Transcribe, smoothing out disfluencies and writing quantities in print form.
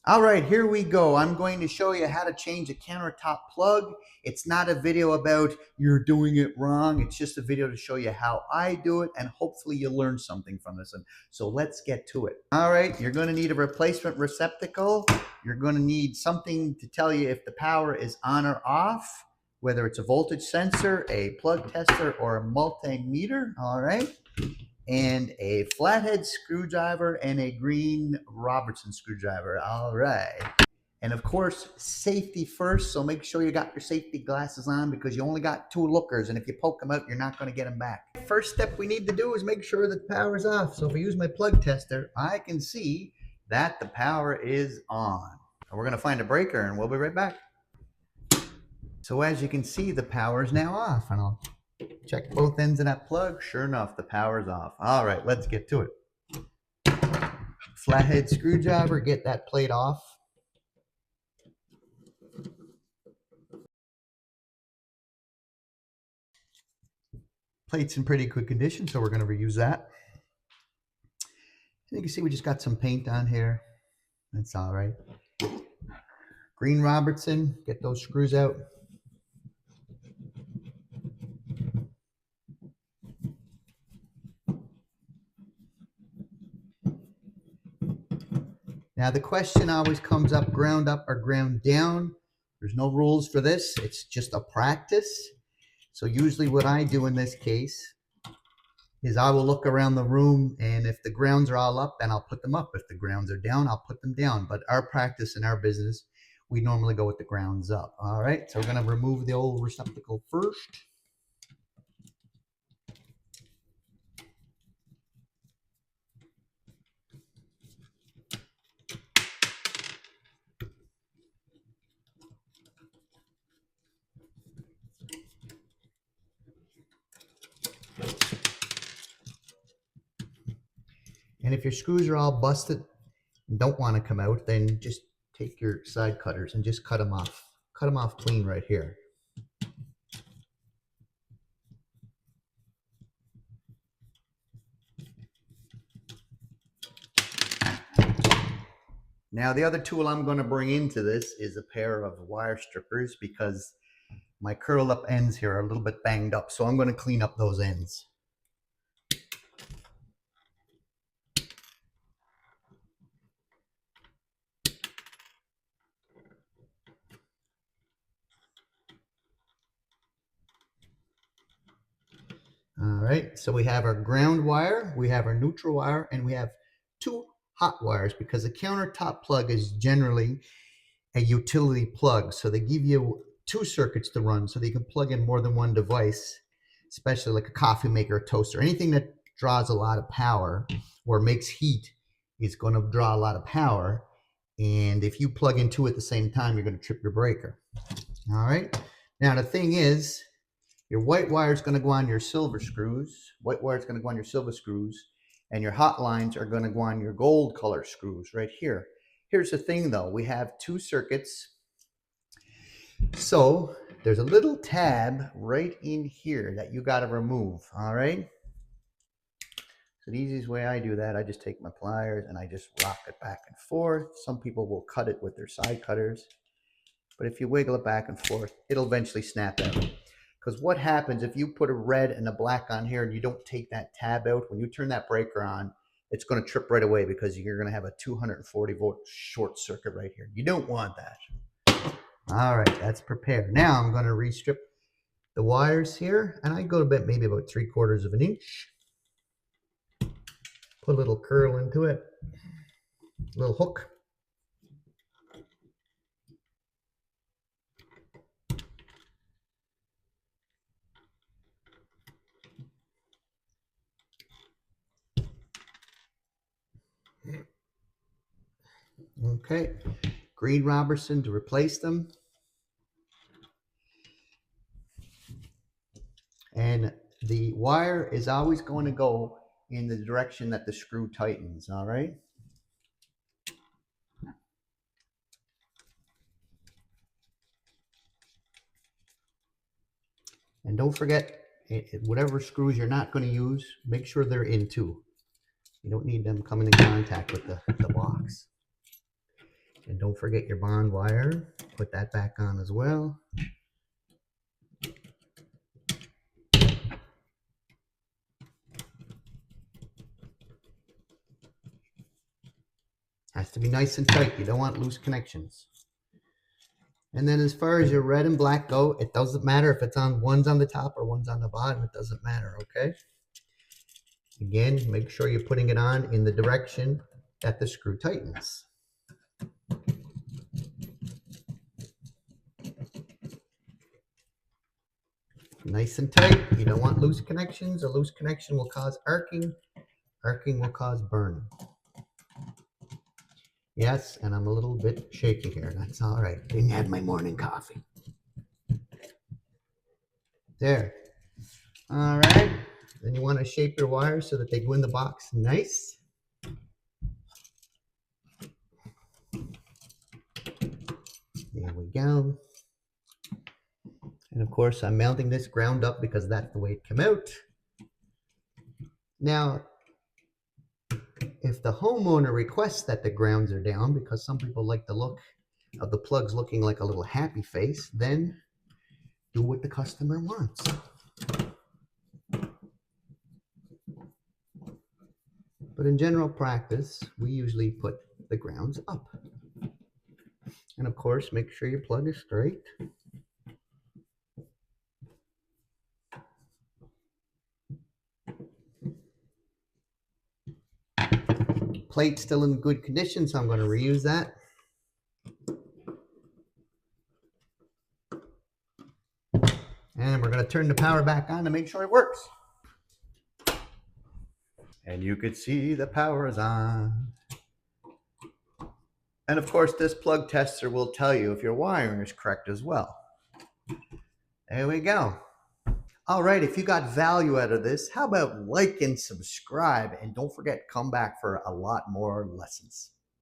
All right, here we go. I'm going to show you how to change a countertop plug. It's not a video about you're doing it wrong. It's just a video to show you how I do it, and hopefully you learn something from this. And so let's get to it. All right, you're going to need a replacement receptacle. You're going to need something to tell you if the power is on or off, whether it's a voltage sensor, a plug tester, or a multimeter. All right, and a flathead screwdriver and a green Robertson screwdriver. All right. And of course, safety first. So make sure you got your safety glasses on because you only got two lookers. And if you poke them out, you're not going to get them back. First step we need to do is make sure that the power is off. So if I use my plug tester, I can see that the power is on. And we're going to find a breaker and we'll be right back. So as you can see, the power is now off. And I'll check both ends of that plug. Sure enough, the power's off. All right, let's get to it. Flathead screwdriver, get that plate off. Plate's in pretty good condition, so we're going to reuse that. And you can see we just got some paint on here. That's all right. Green Robertson, get those screws out. Now the question always comes up or ground down. There's no rules for this. It's just a practice. So usually what I do in this case is I will look around the room, and if the grounds are all up, then I'll put them up. If the grounds are down, I'll put them down. But our practice in our business, we normally go with the grounds up. All right, so we're going to remove the old receptacle first. And if your screws are all busted and don't want to come out, then just take your side cutters and just cut them off. Cut them off clean right here. Now the other tool I'm going to bring into this is a pair of wire strippers because my curled up ends here are a little bit banged up. So I'm going to clean up those ends. All right, so we have our ground wire, we have our neutral wire, and we have two hot wires because a countertop plug is generally a utility plug. So they give you two circuits to run so that you can plug in more than one device, especially like a coffee maker, a toaster, anything that draws a lot of power or makes heat is going to draw a lot of power. And if you plug in two at the same time, you're going to trip your breaker. All right. Now, the thing is, your white wire is going to go on your silver screws. White wire is going to go on your silver screws. And your hot lines are going to go on your gold color screws right here. Here's the thing, though. We have two circuits. So there's a little tab right in here that you got to remove. All right. So the easiest way I do that, I just take my pliers and I just rock it back and forth. Some people will cut it with their side cutters. But if you wiggle it back and forth, it'll eventually snap out. Because what happens if you put a red and a black on here and you don't take that tab out, when you turn that breaker on, it's going to trip right away because you're going to have a 240 volt short circuit right here. You don't want that. All right, that's prepared. Now I'm going to restrip the wires here, and I go to maybe about 3/4 of an inch. Put a little curl into it, a little hook. Okay, green Robertson to replace them. And the wire is always going to go in the direction that the screw tightens, all right? And don't forget, whatever screws you're not going to use, make sure they're in too. You don't need them coming in contact with the box. And don't forget your bond wire. Put that back on as well. Has to be nice and tight. You don't want loose connections. And then as far as your red and black go, it doesn't matter if it's on one's on the top or one's on the bottom. It doesn't matter, okay? Again, make sure you're putting it on in the direction that the screw tightens. Nice and tight. You don't want loose connections. A loose connection will cause arcing. Arcing will cause burning. Yes, and I'm a little bit shaky here. That's all right. Didn't have my morning coffee. There. All right. Then you want to shape your wires so that they go in the box nice. There we go. And of course, I'm mounting this ground up because that's the way it came out. Now, if the homeowner requests that the grounds are down, because some people like the look of the plugs looking like a little happy face, then do what the customer wants. But in general practice, we usually put the grounds up. And of course, make sure your plug is straight. Plate's still in good condition, so I'm going to reuse that. And we're going to turn the power back on to make sure it works. And you could see the power is on. And of course, this plug tester will tell you if your wiring is correct as well. There we go. All right, if you got value out of this, how about like and subscribe? And don't forget, come back for a lot more lessons.